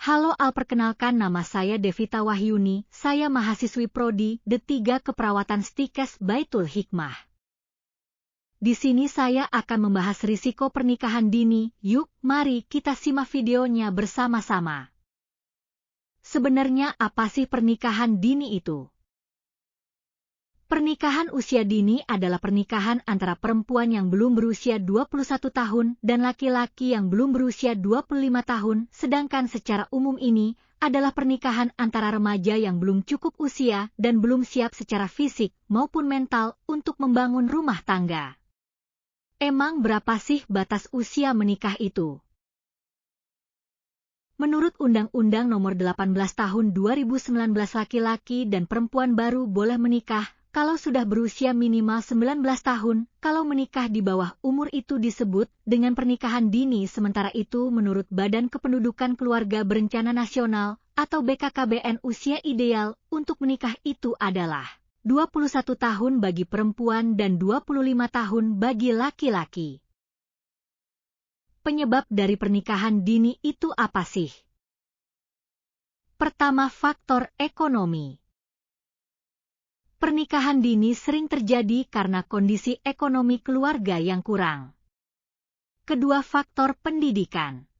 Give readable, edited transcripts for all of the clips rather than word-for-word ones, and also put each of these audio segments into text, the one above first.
Halo perkenalkan nama saya Devita Wahyuni, saya mahasiswi Prodi D3 Keperawatan Stikes Baitul Hikmah. Di sini saya akan membahas risiko pernikahan dini, yuk mari kita simak videonya bersama-sama. Sebenarnya apa sih pernikahan dini itu? Pernikahan usia dini adalah pernikahan antara perempuan yang belum berusia 21 tahun dan laki-laki yang belum berusia 25 tahun, sedangkan secara umum ini adalah pernikahan antara remaja yang belum cukup usia dan belum siap secara fisik maupun mental untuk membangun rumah tangga. Emang berapa sih batas usia menikah itu? Menurut Undang-Undang Nomor 18 Tahun 2019 laki-laki dan perempuan baru boleh menikah kalau sudah berusia minimal 19 tahun, kalau menikah di bawah umur itu disebut dengan pernikahan dini. Sementara itu menurut Badan Kependudukan Keluarga Berencana Nasional atau BKKBN usia ideal untuk menikah itu adalah 21 tahun bagi perempuan dan 25 tahun bagi laki-laki. Penyebab dari pernikahan dini itu apa sih? Pertama, faktor ekonomi. Pernikahan dini sering terjadi karena kondisi ekonomi keluarga yang kurang. Kedua, faktor pendidikan.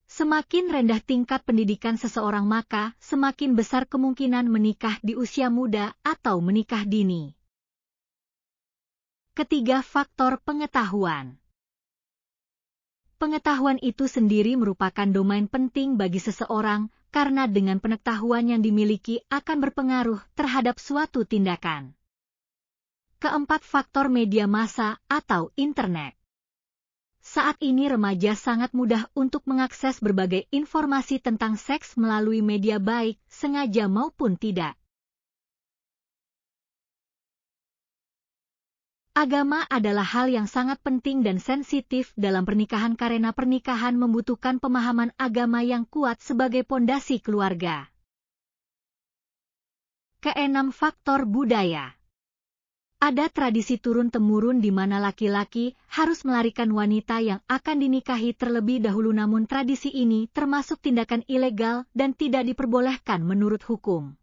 Semakin rendah tingkat pendidikan seseorang maka semakin besar kemungkinan menikah di usia muda atau menikah dini. Ketiga, faktor pengetahuan. Pengetahuan itu sendiri merupakan domain penting bagi seseorang karena dengan pengetahuan yang dimiliki akan berpengaruh terhadap suatu tindakan. Keempat, faktor media massa atau internet. Saat ini remaja sangat mudah untuk mengakses berbagai informasi tentang seks melalui media baik sengaja maupun tidak. Agama adalah hal yang sangat penting dan sensitif dalam pernikahan karena pernikahan membutuhkan pemahaman agama yang kuat sebagai pondasi keluarga. Keenam, faktor budaya. Ada tradisi turun-temurun di mana laki-laki harus melarikan wanita yang akan dinikahi terlebih dahulu, namun tradisi ini termasuk tindakan ilegal dan tidak diperbolehkan menurut hukum.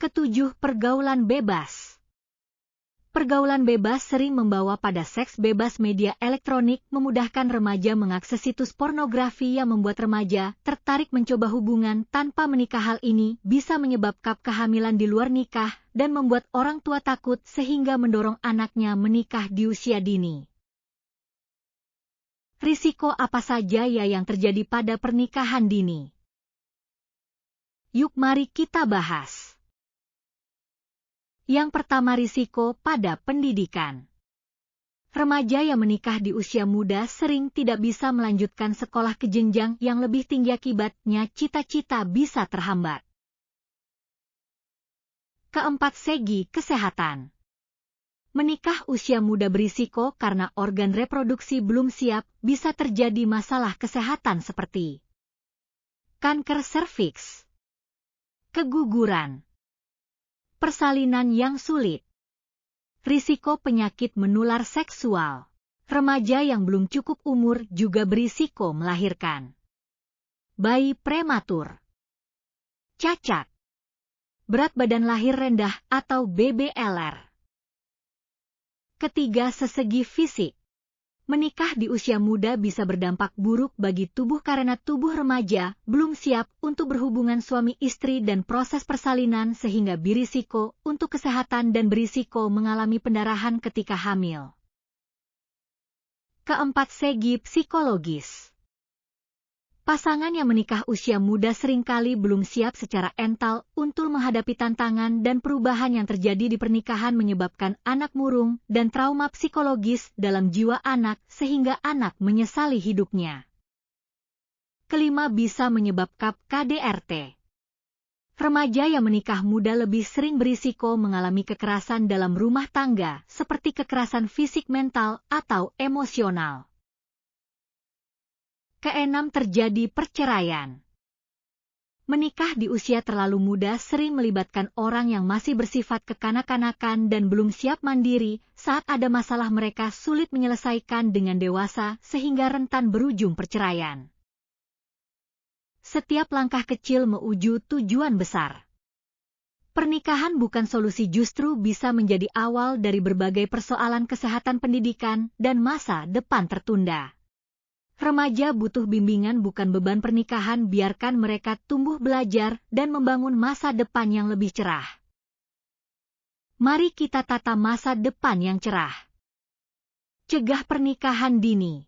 Ketujuh, pergaulan bebas. Pergaulan bebas sering membawa pada seks bebas. Media elektronik memudahkan remaja mengakses situs pornografi yang membuat remaja tertarik mencoba hubungan tanpa menikah. Hal ini bisa menyebabkan kehamilan di luar nikah dan membuat orang tua takut sehingga mendorong anaknya menikah di usia dini. Risiko apa saja ya yang terjadi pada pernikahan dini? Yuk mari kita bahas. Yang pertama, risiko pada pendidikan. Remaja yang menikah di usia muda sering tidak bisa melanjutkan sekolah ke jenjang yang lebih tinggi, akibatnya cita-cita bisa terhambat. Keempat, segi kesehatan. Menikah usia muda berisiko karena organ reproduksi belum siap, bisa terjadi masalah kesehatan seperti kanker serviks, keguguran, persalinan yang sulit, risiko penyakit menular seksual. Remaja yang belum cukup umur juga berisiko melahirkan bayi prematur, cacat, berat badan lahir rendah atau BBLR. Ketiga, sesegi fisik. Menikah di usia muda bisa berdampak buruk bagi tubuh karena tubuh remaja belum siap untuk berhubungan suami istri dan proses persalinan sehingga berisiko untuk kesehatan dan berisiko mengalami pendarahan ketika hamil. Keempat, segi psikologis. Pasangan yang menikah usia muda seringkali belum siap secara mental untuk menghadapi tantangan dan perubahan yang terjadi di pernikahan, menyebabkan anak murung dan trauma psikologis dalam jiwa anak sehingga anak menyesali hidupnya. Kelima, bisa menyebabkan KDRT. Remaja yang menikah muda lebih sering berisiko mengalami kekerasan dalam rumah tangga seperti kekerasan fisik, mental, atau emosional. Keenam, terjadi perceraian. Menikah di usia terlalu muda sering melibatkan orang yang masih bersifat kekanak-kanakan dan belum siap mandiri. Saat ada masalah mereka sulit menyelesaikan dengan dewasa sehingga rentan berujung perceraian. Setiap langkah kecil menuju tujuan besar. Pernikahan bukan solusi, justru bisa menjadi awal dari berbagai persoalan kesehatan, pendidikan, dan masa depan tertunda. Remaja butuh bimbingan, bukan beban. Pernikahan biarkan mereka tumbuh, belajar, dan membangun masa depan yang lebih cerah. Mari kita tata masa depan yang cerah. Cegah pernikahan dini.